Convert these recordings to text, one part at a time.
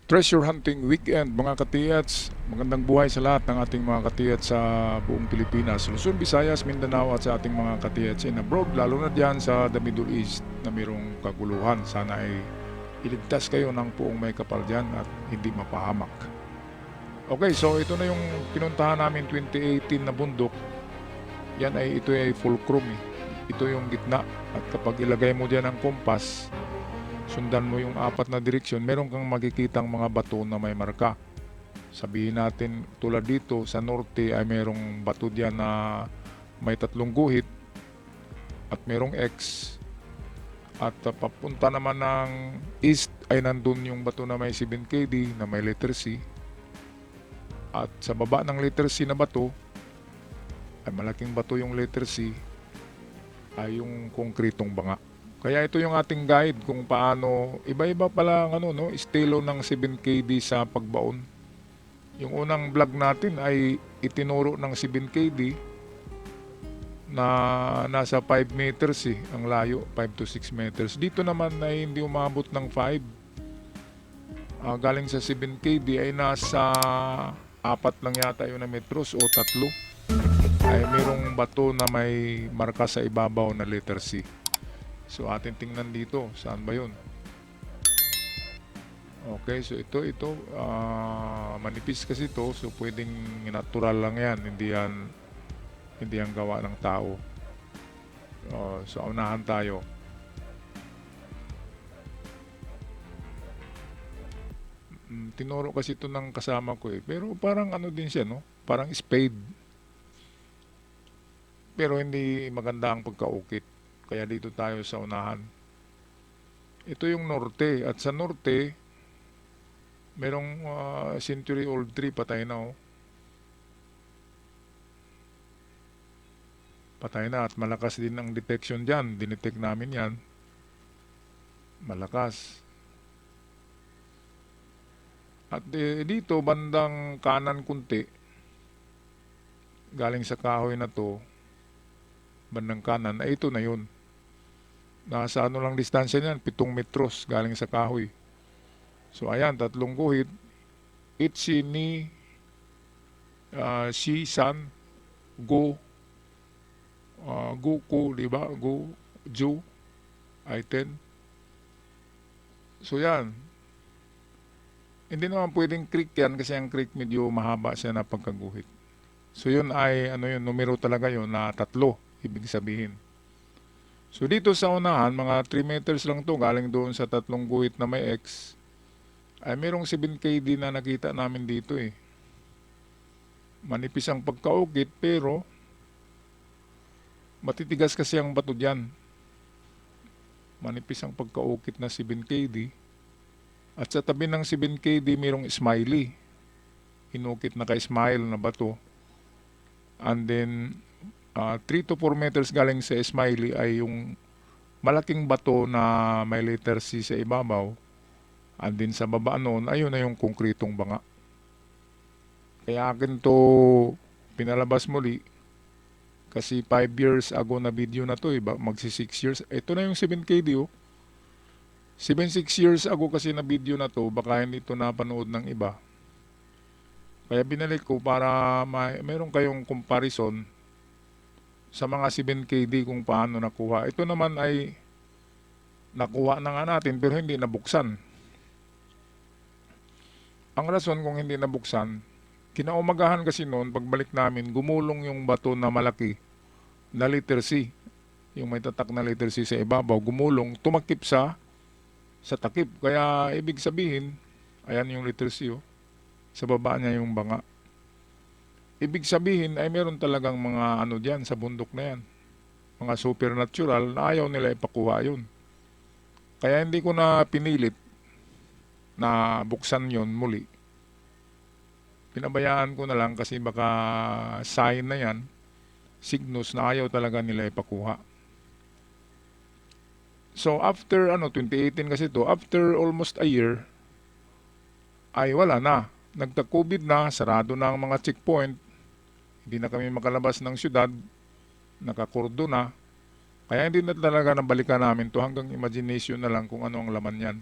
Treasure Hunting Weekend mga katiyats. Magandang buhay sa lahat ng ating mga katiyats sa buong Pilipinas, Luzon, Visayas, Mindanao at sa ating mga katiyats in abroad, lalo na dyan sa the Middle East na mayroong kaguluhan. Sana ay iligtas kayo ng puong may kapal dyan at hindi mapahamak. Okay, so ito na yung pinuntahan namin 2018 na bundok. Ito ay fulcrum eh. Ito yung gitna at kapag ilagay mo dyan ang kompas, sundan mo yung apat na direksyon, meron kang makikitang mga bato na may marka. Sabihin natin tulad dito sa norte ay merong bato diyan na may tatlong guhit at merong X. At papunta naman ng east ay nandun yung bato na may 7KD na may letter C. At sa baba ng letter C na bato ay malaking bato yung letter C ay yung konkretong banga. Kaya ito yung ating guide kung paano, iba-iba pala ang estilo ng 7KD sa pagbaon. Yung unang vlog natin ay itinuro ng 7KD na nasa 5 meters ang layo, 5 to 6 meters. Dito naman ay hindi umabot ng 5. Galing sa 7KD ay nasa 4 lang yata yun na metros o 3. Ay mayroong bato na may marka sa ibabaw na letter C. So atin tingnan dito, saan ba yun? Okay, so ito manipis kasi ito, so pwedeng natural lang yan, hindi yan gawa ng tao. So unahan tayo. Tinuro kasi ito ng kasama ko pero parang ano din siya, no? Parang spade. Pero hindi maganda ang pagkaukit. Kaya dito tayo sa unahan. Ito yung norte. At sa norte, merong century-old tree. Patay na, oh. Patay na. At malakas din ang detection dyan. Dinetect namin yan. Malakas. At dito, bandang kanan kunti, galing sa kahoy na to, bandang kanan, ay ito na yun. Nasa ano lang distansya niyan, 7 metros galing sa kahoy. So ayan, 3 guhit. Itsi ni si san go Goku, di ba? Go Ju Aiten. So yan. Hindi naman pwedeng creek yan kasi ang creek medyo mahaba siya na pagkaguhit. So yun ay ano yun, numero talaga yun na 3, ibig sabihin. So dito sa unahan, mga 3 meters lang to galing doon sa 3 guhit na may X. Ay merong 7KD na nakita namin dito eh. Manipis ang pagkaukit pero matitigas kasi ang bato dyan. Manipis ang pagkaukit na 7KD. At sa tabi ng 7KD merong smiley. Inukit na ka-smile na bato. And then 3 to 4 meters galing sa smiley ay yung malaking bato na may letter C sa ibabaw. And then sa baba noon, ayun na yung konkretong banga. Kaya akin to pinalabas muli kasi 5 years ago na video na to, magsi 6 years. Ito na yung 7KD oh. 7-6 years ago kasi na video na to, baka hindi ito napanood ng iba. Kaya binalik ko para meron kayong comparison sa mga 7KD kung paano nakuha. Ito naman ay nakuha na nga natin pero hindi nabuksan. Ang rason kung hindi nabuksan, kinaumagahan kasi noon, pagbalik namin, gumulong yung bato na malaki na letter C. Yung may tatak na letter C sa ibabaw, gumulong, tumakip sa takip. Kaya ibig sabihin, ayan yung letter C oh. Sa baba niya yung banga. Ibig sabihin ay meron talagang mga ano diyan sa bundok na yan. Mga supernatural na ayaw nila ipakuha yun. Kaya hindi ko na pinilit na buksan yon muli. Pinabayaan ko na lang kasi baka sign na yan, signals na ayaw talaga nila ipakuha. So after 2018 kasi to, after almost a year, ay wala na. Nagta-COVID na, sarado na ang mga checkpoint. Hindi na kami makalabas ng syudad, nakakurdo na. Kaya hindi na talaga nabalikan namin to hanggang imagination na lang kung ano ang laman yan.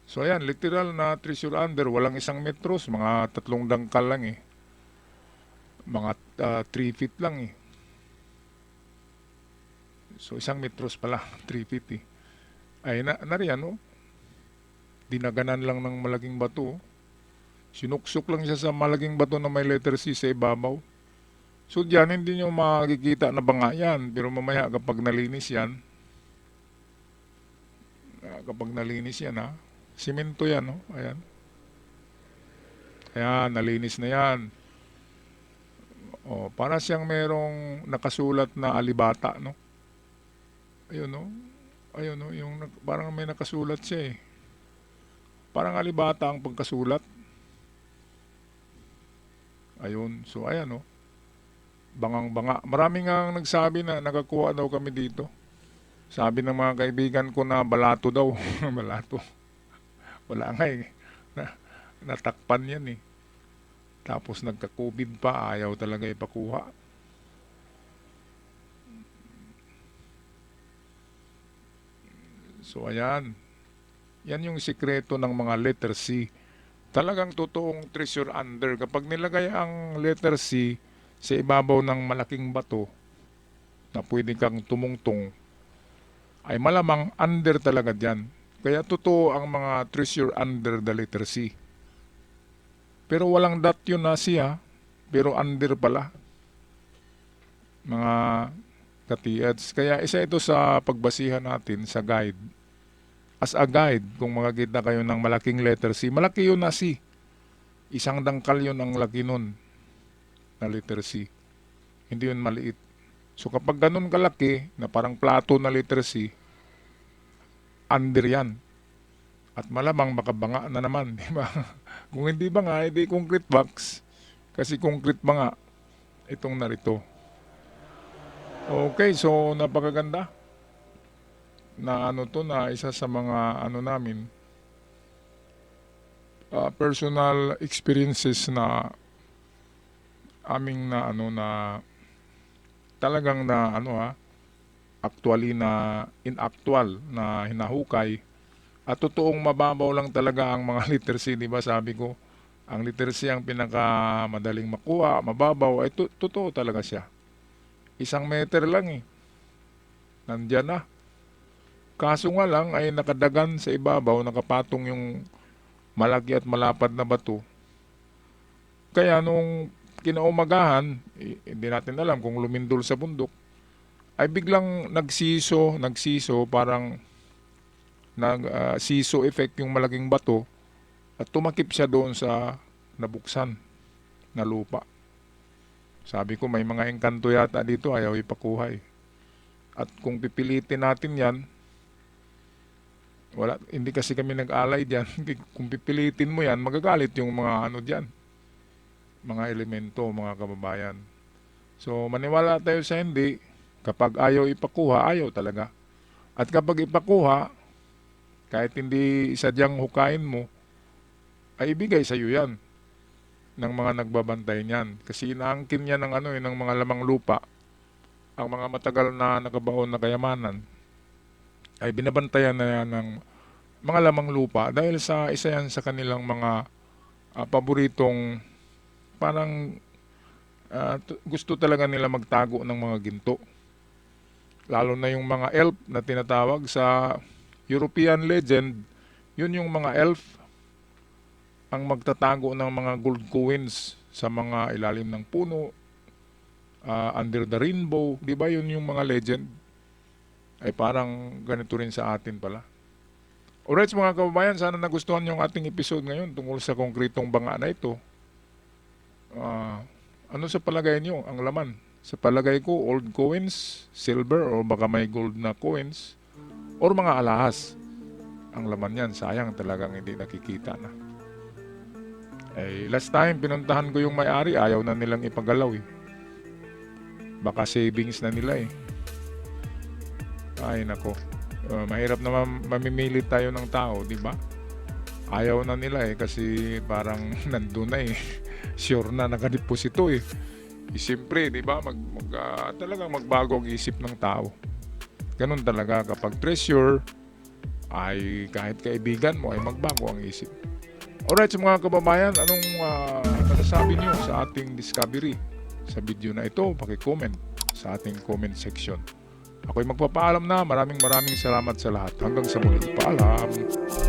So ayan, literal na treasure under, walang 1 metros, mga 3 dangkal lang eh. Mga 3 feet lang eh. So 1 metros pala, 3 feet eh. Ay nariyan oh, dinaganan lang ng malaking bato oh. Sinuksok lang siya sa malaking bato na may letter C sa ibabaw. So diyan hindi nyo makikita na banga yan, pero mamaya kapag nalinis yan, ha, simento yan oh, ayan. Ayan, nalinis na yan. Oh, para siyang merong nakasulat na alibata, no? Ayun, no? Ayun, no? Parang may nakasulat siya eh. Parang alibata ang pagkasulat. Ayun, so ayan, no? Bangang-banga. Maraming nga nagsabi na nakakuha daw kami dito. Sabi ng mga kaibigan ko na balato daw. Balato. Wala nga eh. Natakpan yan eh. Tapos nagka-COVID pa, ayaw talaga ipakuha. So ayan, yan yung sikreto ng mga letter C. Talagang totoong treasure under. Kapag nilagay ang letter C sa ibabaw ng malaking bato na pwede kang tumungtong, ay malamang under talaga dyan. Kaya totoo ang mga treasure under the letter C. Pero walang dot yun na siya, pero under pala. Mga katiads. Kaya isa ito sa pagbasihan natin sa guide. As a guide, kung makakita kayo ng malaking letter C, malaki yun na C. 1 dangkal yun ang laki nun na letter C. Hindi yun maliit. So kapag ganun kalaki, na parang plato na letter C, under yan. At malamang makabanga na naman, di ba? Kung hindi banga, hindi concrete box. Kasi concrete banga itong narito. Okay, so napakaganda na na isa sa mga namin personal experiences na aming na talagang actually na inactual na hinahukay. At totoong mababaw lang talaga ang mga letter C, di ba sabi ko? Ang letter C ang pinakamadaling makuha, mababaw, ay totoo talaga siya. 1 meter lang eh. Nandyan na. Kaso nga lang ay nakadagan sa ibabaw, nakapatong yung malaki at malapad na bato. Kaya nung kinaumagahan, hindi natin alam kung lumindol sa bundok, ay biglang nagsiso, parang siso effect yung malaking bato at tumakip siya doon sa nabuksan na lupa. Sabi ko may mga engkanto yata dito, ayaw ipakuha eh. At kung pipilitin natin yan, hindi kasi kami nag-alay dyan. Kung pipilitin mo yan, magagalit yung mga dyan, mga elemento, mga kababayan. So maniwala tayo sa hindi, kapag ayaw ipakuha, ayaw talaga. At kapag ipakuha, kahit hindi sadyang hukain mo, ay ibigay sa iyo yan ng mga nagbabantay niyan. Kasi inaangkin niya ng ng mga lamang lupa, ang mga matagal na nakabaon na kayamanan, ay binabantayan na yan ng mga lamang lupa dahil sa isa yan sa kanilang mga paboritong parang gusto talaga nila magtago ng mga ginto. Lalo na yung mga elf na tinatawag sa European legend, yun yung mga elf ang magtatago ng mga gold coins sa mga ilalim ng puno, under the rainbow, di ba yun yung mga legend? Ay parang ganito rin sa atin pala. Alright mga kababayan, sana nagustuhan yung ating episode ngayon tungkol sa konkretong banga na ito. Ano sa palagay niyo ang laman? Sa palagay ko, old coins, silver, o baka may gold na coins, or mga alahas. Ang laman yan, sayang talagang hindi nakikita na. Last time, pinuntahan ko yung may-ari, ayaw na nilang ipagalaw eh. Baka savings na nila eh. Ay nako, mahirap naman mamimili tayo ng tao, di ba? Ayaw na nila eh, kasi parang nandun na eh. Sure na nakadeposito eh. Siyempre, di ba, talagang magbago ang isip ng tao. Ganun talaga kapag treasure, ay kahit kaibigan mo ay magbago ang isip. Alright, sa mga kababayan, anong masasabi niyo sa ating discovery sa video na ito? Paki-comment sa ating comment section. Ako'y magpapaalam na. Maraming salamat sa lahat. Hanggang sa muli. Paalam!